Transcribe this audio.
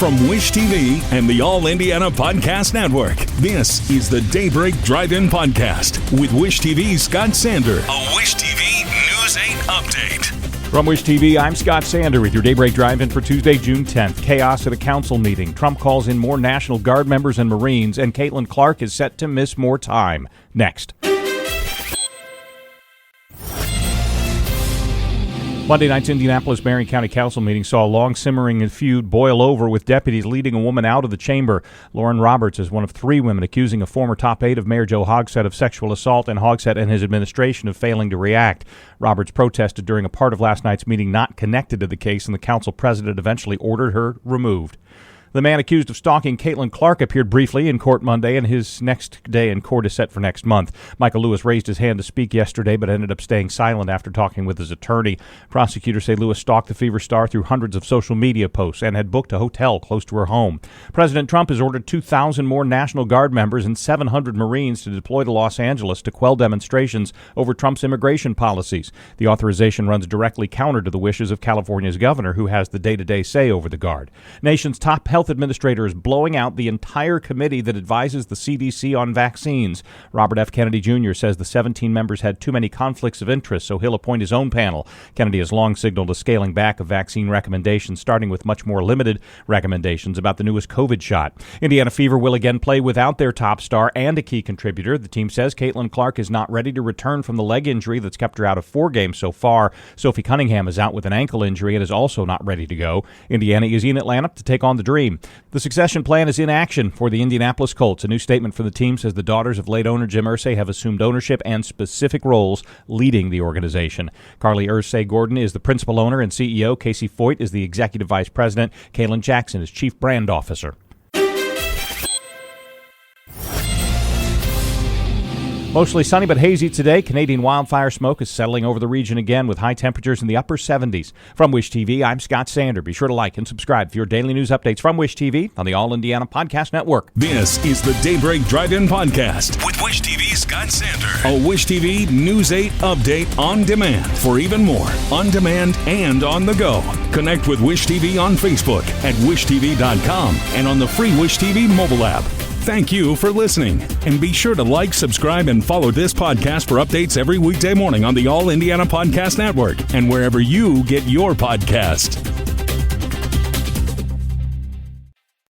From Wish TV and the All Indiana Podcast Network, this is the Daybreak Drive-In Podcast with Wish TV's Scott Sander. A Wish TV News 8 update. From Wish TV, I'm Scott Sander with your Daybreak Drive-In for Tuesday, June 10th. Chaos at a council meeting. Trump calls in more National Guard members and Marines, and Caitlin Clark is set to miss more time. Next. Monday night's Indianapolis Marion County Council meeting saw a long simmering feud boil over with deputies leading a woman out of the chamber. Lauren Roberts is one of three women accusing a former top aide of Mayor Joe Hogsett of sexual assault, and Hogsett and his administration of failing to react. Roberts protested during a part of last night's meeting not connected to the case, and the council president eventually ordered her removed. The man accused of stalking Caitlin Clark appeared briefly in court Monday, and his next day in court is set for next month. Michael Lewis raised his hand to speak yesterday, but ended up staying silent after talking with his attorney. Prosecutors say Lewis stalked the Fever star through hundreds of social media posts and had booked a hotel close to her home. President Trump has ordered 2,000 more National Guard members and 700 Marines to deploy to Los Angeles to quell demonstrations over Trump's immigration policies. The authorization runs directly counter to the wishes of California's governor, who has the day-to-day say over the Guard. Nation's top health administrator is blowing out the entire committee that advises the CDC on vaccines. Robert F. Kennedy Jr. says the 17 members had too many conflicts of interest, so he'll appoint his own panel. Kennedy has long signaled a scaling back of vaccine recommendations, starting with much more limited recommendations about the newest COVID shot. Indiana Fever will again play without their top star and a key contributor. The team says Caitlin Clark is not ready to return from the leg injury that's kept her out of 4 games so far. Sophie Cunningham is out with an ankle injury and is also not ready to go. Indiana is in Atlanta to take on the Dream. The succession plan is in action for the Indianapolis Colts. A new statement from the team says the daughters of late owner Jim Irsay have assumed ownership and specific roles leading the organization. Carly Irsay Gordon is the principal owner and CEO. Casey Foyt is the executive vice president. Kaylin Jackson is chief brand officer. Mostly sunny but hazy today. Canadian wildfire smoke is settling over the region again with high temperatures in the upper 70s. From Wish TV, I'm Scott Sander. Be sure to like and subscribe for your daily news updates from Wish TV on the All Indiana Podcast Network. This is the Daybreak Drive-In Podcast with Wish TV's Scott Sander. A Wish TV News 8 update on demand. For even more, on demand and on the go. Connect with Wish TV on Facebook at wishtv.com and on the free Wish TV mobile app. Thank you for listening, and be sure to like, subscribe, and follow this podcast for updates every weekday morning on the All Indiana Podcast Network and wherever you get your podcast.